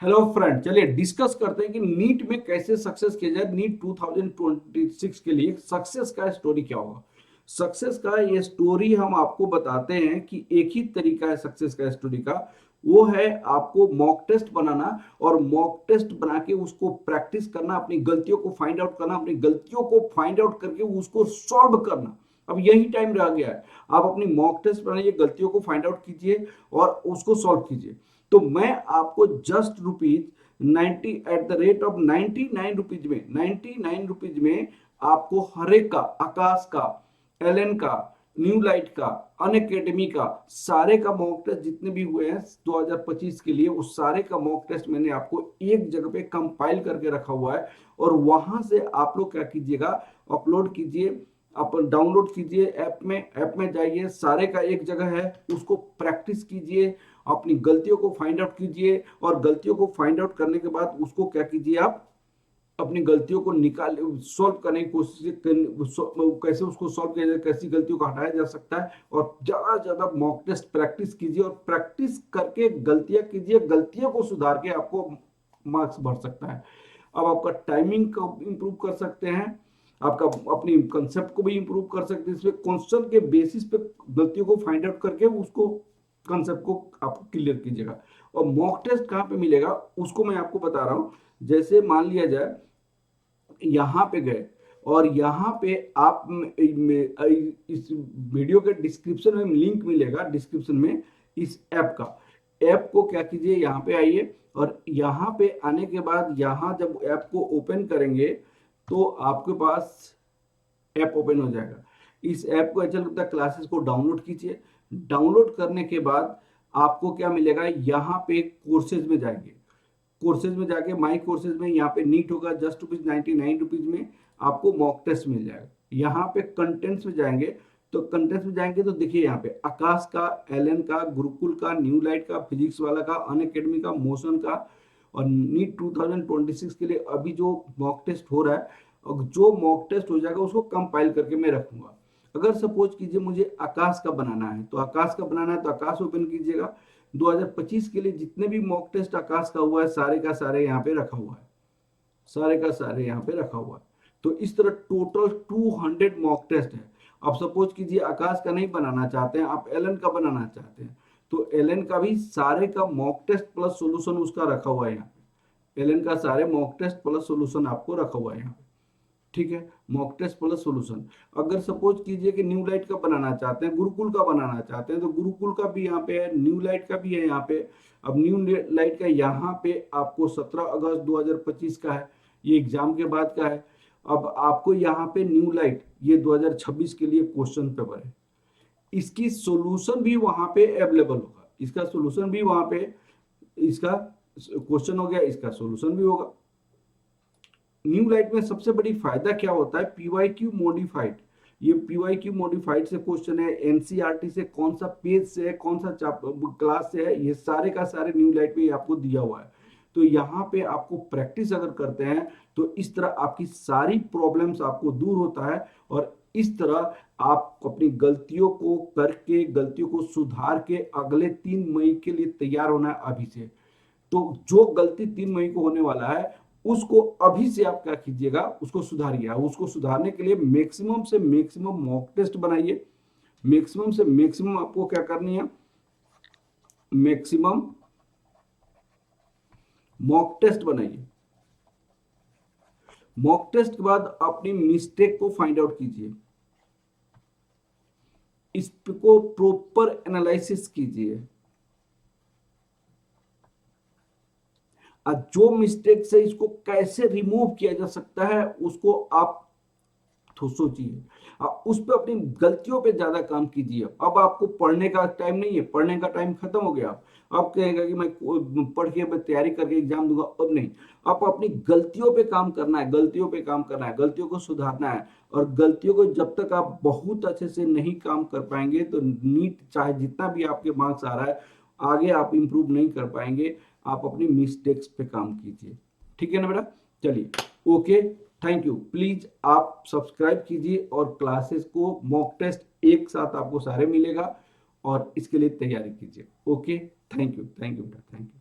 Hello friend, चलिए discuss करते हैं कि नीट में कैसे सक्सेस किया जाए। नीट 2026 के लिए सक्सेस का स्टोरी क्या होगा। सक्सेस का ये स्टोरी हम आपको बताते हैं कि एक ही तरीका है सक्सेस का स्टोरी का। वो है आपको मॉक टेस्ट बनाना, और मॉक टेस्ट बना के उसको प्रैक्टिस करना, अपनी गलतियों को फाइंड आउट करना, अपनी गलतियों को फाइंड आउट करके उसको सॉल्व करना। अब यही टाइम रह गया है। आप अपनी मॉक टेस्ट बनाइए, गलतियों को फाइंड आउट कीजिए और उसको सॉल्व कीजिए। तो मैं आपको just ₹90 at the rate of ₹99 में आपको हर एक का, आकाश का, एलन का, न्यू लाइट का, अन अकेडमी का, सारे का मॉक टेस्ट जितने भी हुए हैं 2025 के लिए, उस सारे का मॉक टेस्ट मैंने आपको एक जगह पे कंपाइल करके रखा हुआ है। और वहां से आप लोग क्या कीजिएगा, अपलोड कीजिए, आप डाउनलोड कीजिए ऐप में जाइए, सारे का एक जगह है, उसको प्रैक्टिस कीजिए, अपनी गलतियों को फाइंड आउट कीजिए। और गलतियों को फाइंड आउट करने के बाद उसको क्या कीजिए, आप अपनी गलतियों को निकाल सॉल्व करने की कोशिश, कैसे उसको सॉल्व किया जाए, कैसी गलतियों को हटाया जा सकता है। और ज्यादा से ज्यादा मॉक टेस्ट प्रैक्टिस कीजिए, और प्रैक्टिस करके गलतियां कीजिए, गलतियों को सुधार के आपको मार्क्स बढ़ सकता है। अब आपका टाइमिंग को इम्प्रूव कर सकते हैं, आपका अपनी कंसेप्ट को भी इम्प्रूव कर सकते हैं। इसमें क्वेश्चन के बेसिस पे गलतियों को फाइंड आउट करके उसको कंसेप्ट को आप क्लियर कीजिएगा। और मॉक टेस्ट कहाँ पे मिलेगा उसको मैं आपको बता रहा हूँ। जैसे मान लिया जाए यहाँ पे गए, और यहाँ पे आप इस वीडियो के डिस्क्रिप्शन में लिंक मिलेगा, डिस्क्रिप्शन में इस ऐप का। ऐप को क्या कीजिए, यहाँ पे आइए, और यहाँ पे आने के बाद यहाँ जब ऐप को ओपन करेंगे तो आपके पास ऐप ओपन हो जाएगा। इस ऐप को एचएल गुप्ता क्लासेस को डाउनलोड कीजिए। डाउनलोड करने के बाद आपको क्या मिलेगा, यहाँ पे कोर्सेज में जाएंगे, कोर्सेज में जाके माई कोर्सेज में यहाँ पे नीट होगा, जस्ट ₹99 में आपको मॉक टेस्ट मिल जाएगा। यहाँ पे कंटेंट्स में जाएंगे, तो कंटेंट्स में जाएंगे तो देखिए यहाँ पे आकाश का, एलन का, गुरुकुल का, न्यू लाइट का, फिजिक्स वाला का, अन अकेडमी का, मोशन का, और नीट 2026 के लिए अभी जो मॉक टेस्ट हो रहा है, और जो मॉक टेस्ट हो जाएगा उसको कंपाइल करके मैं रखूंगा। अगर सपोज कीजिए मुझे आकाश का बनाना है, तो आकाश का बनाना है तो आकाश ओपन कीजिएगा। 2025 के लिए जितने भी मॉक टेस्ट आकाश का हुआ है, सारे का सारे यहाँ पे रखा हुआ है, सारे का सारे यहाँ पे रखा हुआ है। तो इस तरह टोटल 200 मॉक टेस्ट है। अब सपोज कीजिए आकाश का नहीं बनाना चाहते हैं, आप एलन का बनाना चाहते हैं, तो एलन का भी सारे का मॉक टेस्ट प्लस सोल्यूशन उसका रखा हुआ है यहाँ पे। एलन का सारे मॉक टेस्ट प्लस सोल्यूशन आपको रखा हुआ है यहाँ पे, ठीक है। Mock test plus solution. अगर सपोज कीजिए कि न्यू लाइट का बनाना चाहते हैं, गुरुकुल का बनाना चाहते हैं, तो गुरुकुल का भी यहाँ पे है, न्यू लाइट का भी है यहाँ पे। अब न्यू लाइट का यहाँ पे आपको 17 अगस्त 2025 का है, ये एग्जाम के बाद का है। अब आपको यहाँ पे न्यू लाइट ये 2026 के लिए क्वेश्चन पेपर है, इसकी सोल्यूशन भी वहां पे अवेलेबल होगा, इसका सोल्यूशन भी वहां पे, इसका क्वेश्चन हो गया, इसका सोल्यूशन भी होगा। न्यू लाइट में सबसे बड़ी फायदा क्या होता है, पीवाईक्यू मॉडिफाइड। ये पीवाईक्यू मॉडिफाइड से क्वेश्चन है, एनसीईआरटी से, कौन सा पेज से है, कौन सा क्लास से है, ये सारे का सारे न्यू लाइट में आपको दिया हुआ है। तो यहाँ पे आपको प्रैक्टिस अगर करते हैं तो इस तरह आपकी सारी प्रॉब्लम्स आपको दूर होता है। और इस तरह आप अपनी गलतियों को करके, गलतियों को सुधार के अगले 3 मई के लिए तैयार होना है अभी से। तो जो गलती 3 मई को होने वाला है उसको अभी से आप क्या कीजिएगा, उसको सुधारिए। उसको सुधारने के लिए मैक्सिमम से मैक्सिमम मॉक टेस्ट बनाइए, मैक्सिमम से मैक्सिमम आपको क्या करनी है, मैक्सिमम मॉक टेस्ट बनाइए। मॉक टेस्ट के बाद अपनी मिस्टेक को फाइंड आउट कीजिए, इसको प्रॉपर एनालिसिस कीजिए। जो मिस्टेक से इसको कैसे रिमूव किया जा सकता है उसको आप तो सोचिए, उस पर अपनी गलतियों पे ज्यादा काम कीजिए। अब आपको पढ़ने का टाइम नहीं है, पढ़ने का टाइम खत्म हो गया। अब कहेगा कि मैं पढ़ के मैं तैयारी करके एग्जाम दूंगा, अब नहीं। आप अपनी गलतियों पे काम करना है, गलतियों पे काम करना है, गलतियों को सुधारना है। और गलतियों को जब तक आप बहुत अच्छे से नहीं काम कर पाएंगे तो नीट चाहे जितना भी आपके मार्क्स आ रहा है, आगे आप इंप्रूव नहीं कर पाएंगे। आप अपनी मिस्टेक्स पे काम कीजिए, ठीक है ना बेटा। चलिए, ओके, थैंक यू। प्लीज आप सब्सक्राइब कीजिए, और क्लासेस को मॉक टेस्ट एक साथ आपको सारे मिलेगा, और इसके लिए तैयारी कीजिए। ओके, थैंक यू बेटा, थैंक यू।